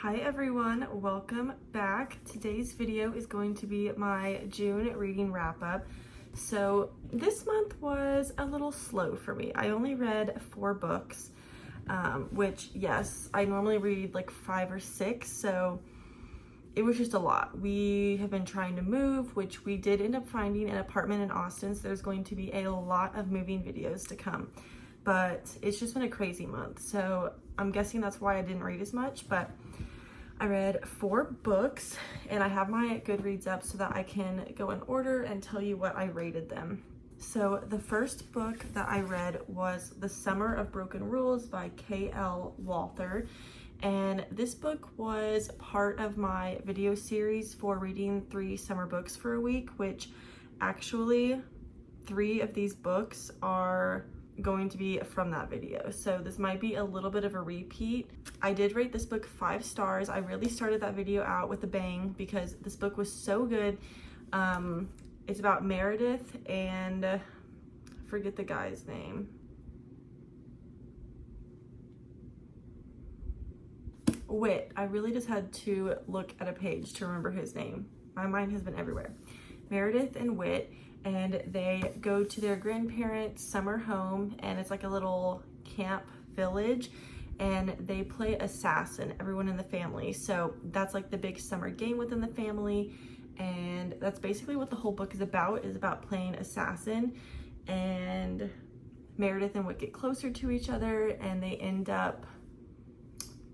Hi everyone, welcome back. Today's video is going to be my June reading wrap up. So this month was a little slow for me. I only read 4 books, which yes, I normally read like 5 or 6, so it was just a lot. We have been trying to move, which we did end up finding an apartment in Austin, so there's going to be a lot of moving videos to come. But it's just been a crazy month, so I'm guessing that's why I didn't read as much. But I read 4 books, and I have my Goodreads up so that I can go in order and tell you what I rated them. So the first book that I read was The Summer of Broken Rules by K.L. Walther. And this book was part of my video series for reading 3 summer books for a week, which actually 3 of these books are going to be from that video. So this might be a little bit of a repeat. I did rate this book 5 stars. I really started that video out with a bang because this book was so good. It's about Meredith and I forget the guy's name. Whit. I really just had to look at a page to remember his name. My mind has been everywhere. Meredith and Whit, and they go to their grandparents' summer home, and it's like a little camp village, and they play assassin, everyone in the family. So that's like the big summer game within the family, and that's basically what the whole book is about playing assassin. And Meredith and Whit get closer to each other, and they end up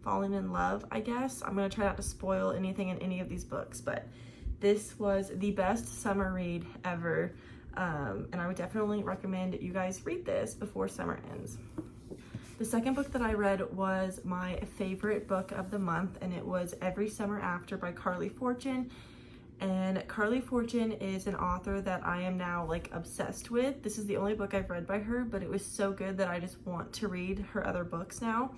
falling in love, I guess. I'm gonna try not to spoil anything in any of these books, but this was the best summer read ever, and I would definitely recommend you guys read this before summer ends. The second book that I read was my favorite book of the month, and it was Every Summer After by Carly Fortune. And Carly Fortune is an author that I am now like obsessed with. This is the only book I've read by her, but it was so good that I just want to read her other books now.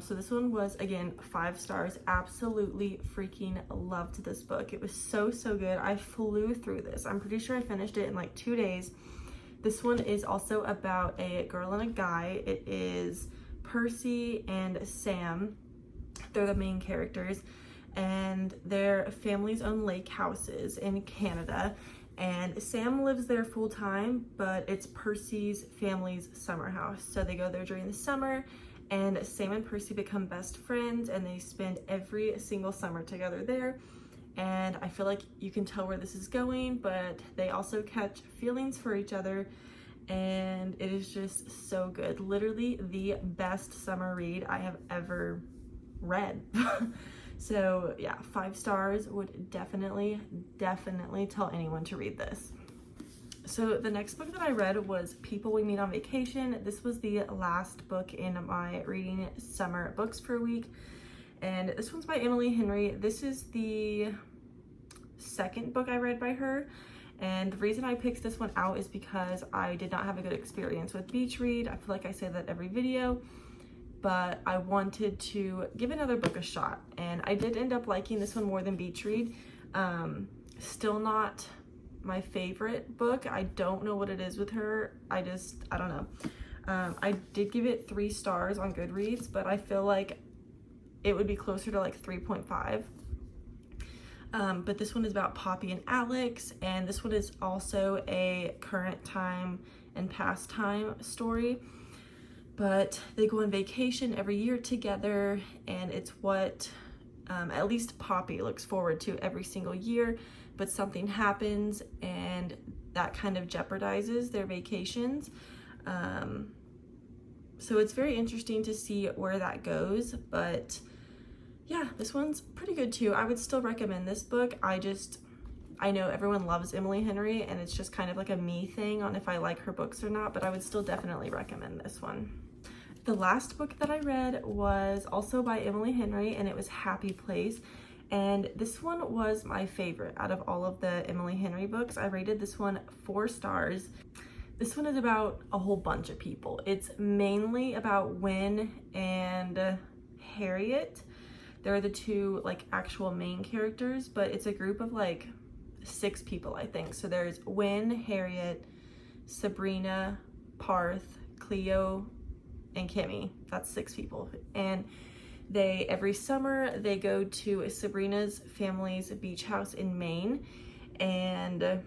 So this one was, again, 5 stars. Absolutely freaking loved this book. It was so good. I flew through this. I'm pretty sure I finished it in like 2 days. This one is also about a girl and a guy. It is Percy and Sam. They're the main characters, and their families own lake houses in Canada, and Sam lives there full time, but it's Percy's family's summer house. So they go there during the summer, and Sam and Percy become best friends, and they spend every single summer together there. And I feel like you can tell where this is going, but they also catch feelings for each other, and it is just so good. Literally the best summer read I have ever read. So yeah, 5 stars. Would definitely tell anyone to read this. So the next book that I read was People We Meet on Vacation. This was the last book in my reading summer books for a week, and this one's by Emily Henry. This is the second book I read by her, and the reason I picked this one out is because I did not have a good experience with Beach Read. I feel like I say that every video, but I wanted to give another book a shot, and I did end up liking this one more than Beach Read. Still not my favorite book. I don't know what it is with her. I don't know. I did give it 3 stars on Goodreads, but I feel like it would be closer to like 3.5. But this one is about Poppy and Alex, and this one is also a current time and past time story. But they go on vacation every year together, and it's what at least Poppy looks forward to every single year, but something happens and that kind of jeopardizes their vacations. So it's very interesting to see where that goes, but yeah, this one's pretty good too. I would still recommend this book. I know everyone loves Emily Henry, and it's just kind of like a me thing on if I like her books or not, but I would still definitely recommend this one. The last book that I read was also by Emily Henry, and it was Happy Place. And this one was my favorite out of all of the Emily Henry books. I rated this one 4 stars. This one is about a whole bunch of people. It's mainly about Wynn and Harriet. They're the 2 like actual main characters, but it's a group of like 6 people, I think. So there's Wynn, Harriet, Sabrina, Parth, Cleo, and Kimmy. That's 6 people. And Every summer they go to Sabrina's family's beach house in Maine, and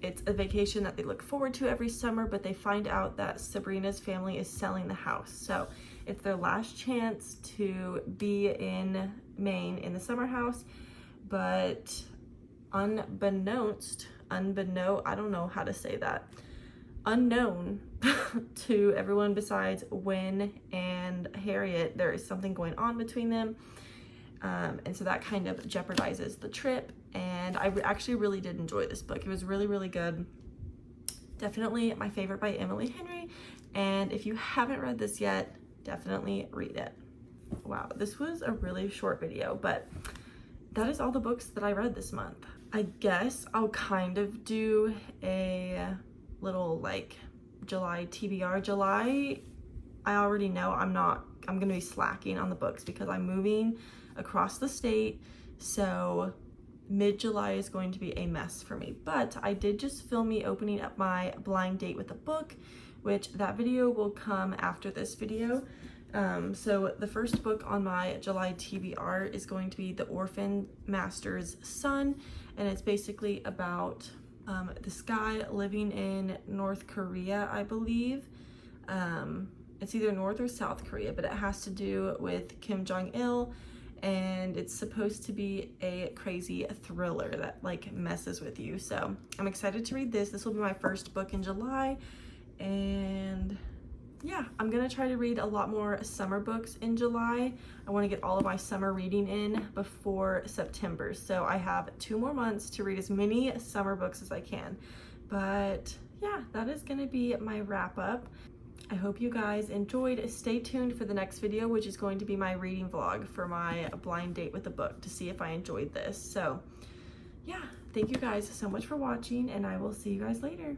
it's a vacation that they look forward to every summer, but they find out that Sabrina's family is selling the house. So it's their last chance to be in Maine in the summer house, but unbeknownst, I don't know how to say that, unknown to everyone besides Wynn and Harriet, there is something going on between them. And so that kind of jeopardizes the trip. And I actually really did enjoy this book. It was really, really good. Definitely my favorite by Emily Henry. And if you haven't read this yet, definitely read it. Wow, this was a really short video, but that is all the books that I read this month. I guess I'll kind of do a little like July TBR. July, I already know I'm gonna be slacking on the books because I'm moving across the state, so mid-July is going to be a mess for me. But I did just film me opening up my blind date with a book, which that video will come after this video. So the first book on my July TBR is going to be The Orphan Master's Son, and it's basically about this guy living in North Korea, I believe. It's either North or South Korea, but it has to do with Kim Jong-il, and it's supposed to be a crazy thriller that like messes with you. So I'm excited to read this. This will be my first book in July, and yeah, I'm gonna try to read a lot more summer books in July. I want to get all of my summer reading in before September, so I have 2 more months to read as many summer books as I can. But yeah, that is gonna be my wrap up. I hope you guys enjoyed. Stay tuned for the next video, which is going to be my reading vlog for my blind date with the book, to see if I enjoyed this. So yeah, thank you guys so much for watching, and I will see you guys later.